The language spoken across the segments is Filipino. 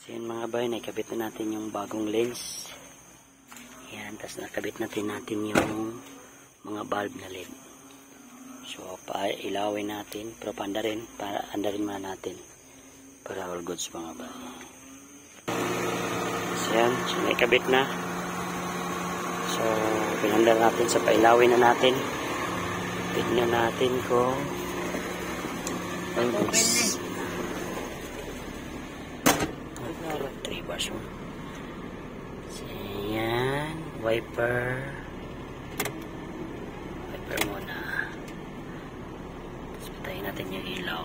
So yun mga bay, nakabit na natin yung bagong lens. Yan, tapos nakabit natin yung mga bulb na LED. So ilawin natin, pero andarin muna natin para all goods mga bay. So yan, so nakabit na. So pinandar natin sa pailawin na natin. Tignan natin kung all goods. 3 bars mo. So yan, wiper muna. Tapos patayin natin yung ilaw.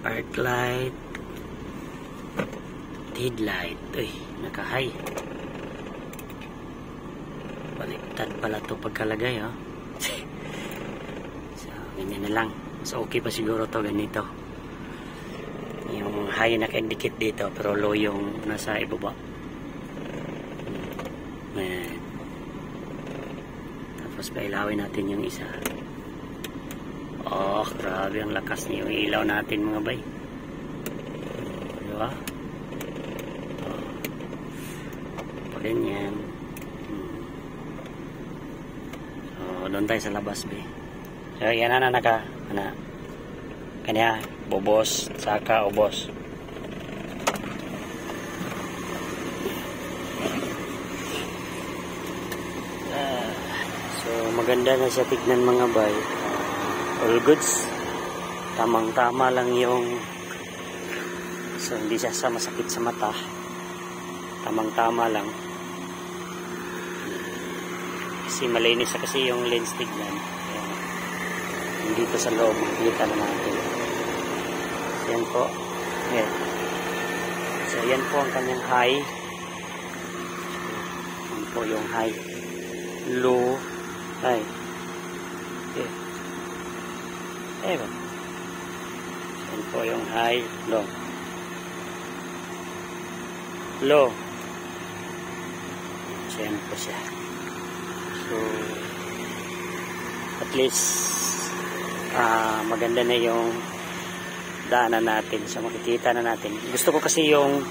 Arc light, headlight. Uy, naka-high. Baliktad pala ito pagkalagay, oh. So, ganyan na lang. So, okay pa siguro to ganito. Yung high naka-indicate dito, pero low yung nasa ibaba. Ayan. Tapos pailawin natin yung isa. Oh, grabe ang lakas niya yung ilaw natin mga bay. Diba? Oh. Pa ganyan. So, doon tayo sa labas bay. So, yan na kanya, bobos, saka ubos. So, maganda na siya tignan mga bay. All goods. Tamang-tama lang yung so, hindi siya masakit sa mata. Tamang-tama lang. Kasi malinis na kasi yung lens tignan. Dito sa loob, makikita na natin. So, yan po. Yan. So, yan po ang kanyang high. Yan po yung high. Low. High. Okay. Ewan. Yan po yung high. Low. Low. So, yan po siya. So, at least, maganda na yung daanan natin. So makikita na natin. Gusto ko kasi yung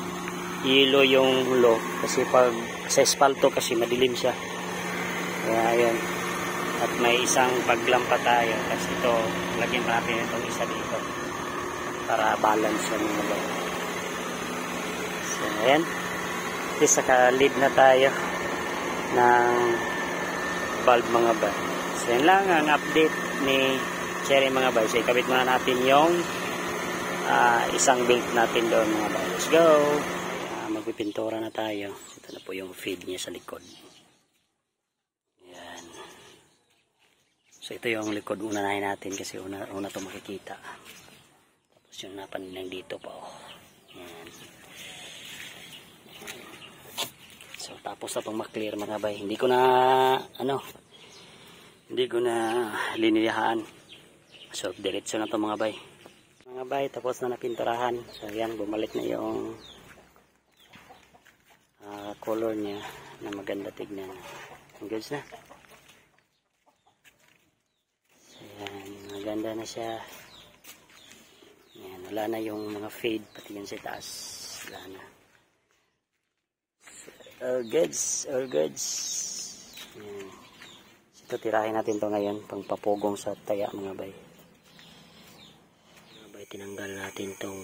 yellow yung low. Kasi pag sa espalto kasi madilim siya. Kaya ayun. At may isang paglampa tayo. Kasi ito, lagyan pa natin itong isa dito. Para balance yung low. So ayan. At least naka-lead na tayo ng bulb mga ba. So yan lang ang update ni Cherry mga bay. So ikabit muna natin yung isang belt natin doon mga bay. Let's go! Magpipintura na tayo. Ito na po yung feed niya sa likod. Yan. So ito yung likod unahin natin kasi una ito makikita. Tapos yung napanilang dito pa. Oh. Yan. So tapos na itong maklear mga bay. Hindi ko na linilihaan. So, diretso na to mga bay. Mga bay, tapos na napinturahan. So, yan, bumalik na yung color niya na maganda tignan. Goods na. So, yan, maganda na siya. Yan, wala na yung mga fade, pati yan sa taas. Wala na. So, all goods. Yan. So, tirahin natin to ngayon, pang papugong sa taya mga bay. Tinanggal natin tong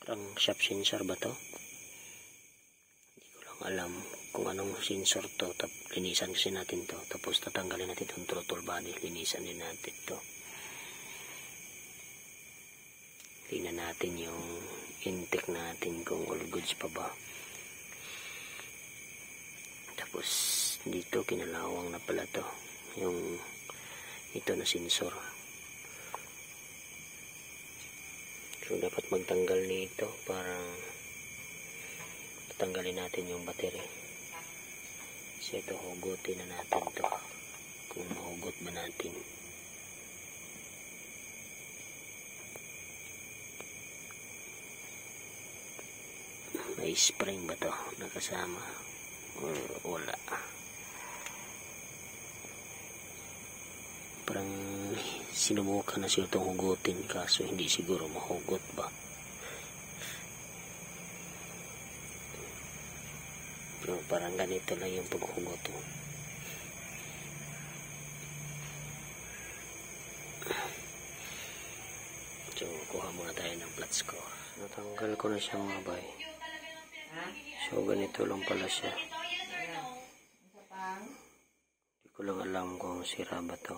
crankshaft sensor ba to? Hindi ko lang alam kung anong sensor to. Linisan kasi natin to. Tapos tatanggalin natin itong throttle body. Linisan din natin to. Tingnan natin yung intake natin kung all goods pa ba. Tapos dito kinalawang na pala to. Yung ito na sensor. So, dapat magtanggal nito para tatanggalin natin yung battery. So, ito, hugutin na natin to kung mahugot ba natin. May spring ba to nakasama? Or wala? Parang sinubukan na siya itong hugutin kaso hindi siguro mahugot ba. No, parang ganito lang yung paghugot. So, kuha muna tayo ng flat score. Natanggal ko na siya mga bay. So, ganito lang pala siya. Hindi ko lang alam kung sira ba to.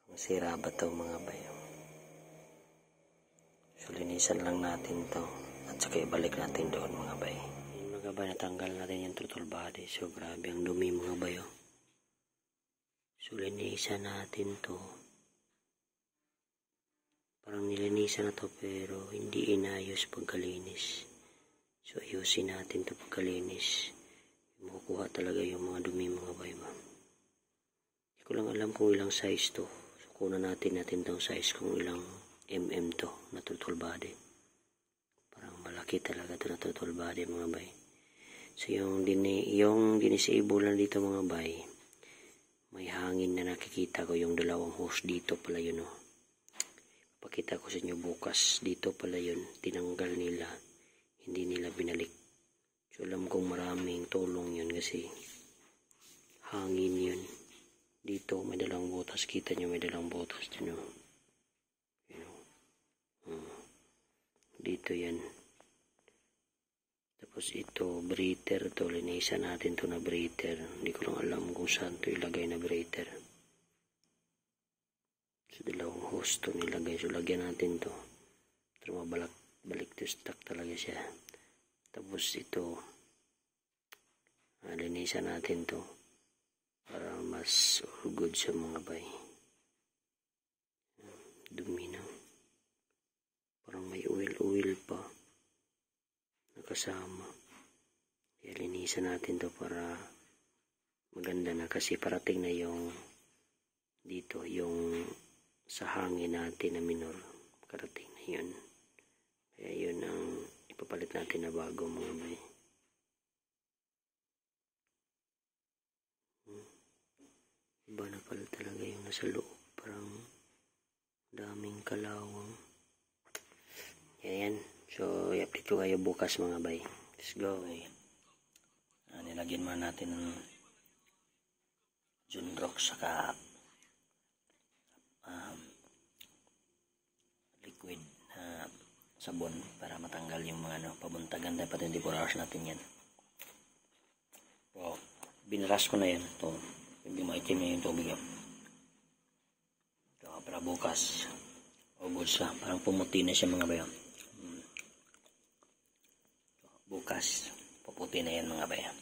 Kung sira ba to mga bay. So, linisan lang natin to. At saka ibalik natin doon mga bay. Yung mga bay, natanggal natin yung throttle body. So, grabe ang dumi mga bay. So, linisan natin to. Parang nilinisan na to pero hindi inayos pagkalinis. So, ayusin natin to pagkalinis. Makukuha talaga yung mga dumi mga bay. Hindi ko lang alam kung ilang size to. So, kunan natin tong size kung ilang to na throttle body. Parang malaki talaga to na throttle body mga bay. So, yung dinisable na dito mga bay, may hangin na nakikita ko yung dalawang hose dito pala yun Pakita ko sa inyo bukas. Dito pala yun. Tinanggal nila. Hindi nila binalik. So, alam kong maraming tulong yun kasi hangin yun. Dito may dalang butas. Kita nyo may dalang butas dyan. Dito yan. Tapos ito, breather to. Linisan natin to na breather. Hindi ko lang alam kung saan to ilagay na breather. So, dalawang hose to nilagay. So, lagyan natin to. Pero balik to stock talaga siya. Tapos ito, linisan natin to. Para mas all good sa mga bay. Dumi na. Parang may oil pa. Nakasama. Kaya linisan natin to para maganda na. Kasi parating na yung dito, yung sa hangin natin na minor, karating na yun. Kaya yun ang ipapalit natin na bago mga bay. Iba na pala talaga yung nasa loob. Parang daming kalawang. Yan. So, i-update ko kayo bukas mga bay. Let's go. Nilagyan mo natin ng Junrock saka liquid na sabon para matanggal yung mga pabuntagan. Dapat 24 hours natin yan. So, binras ko na yan. Ito, hindi maitim na yung tubig yan. Ito, para bukas ugod siya. Parang pumuti na siya mga bayan. Bukas, puputi na yan mga bayan.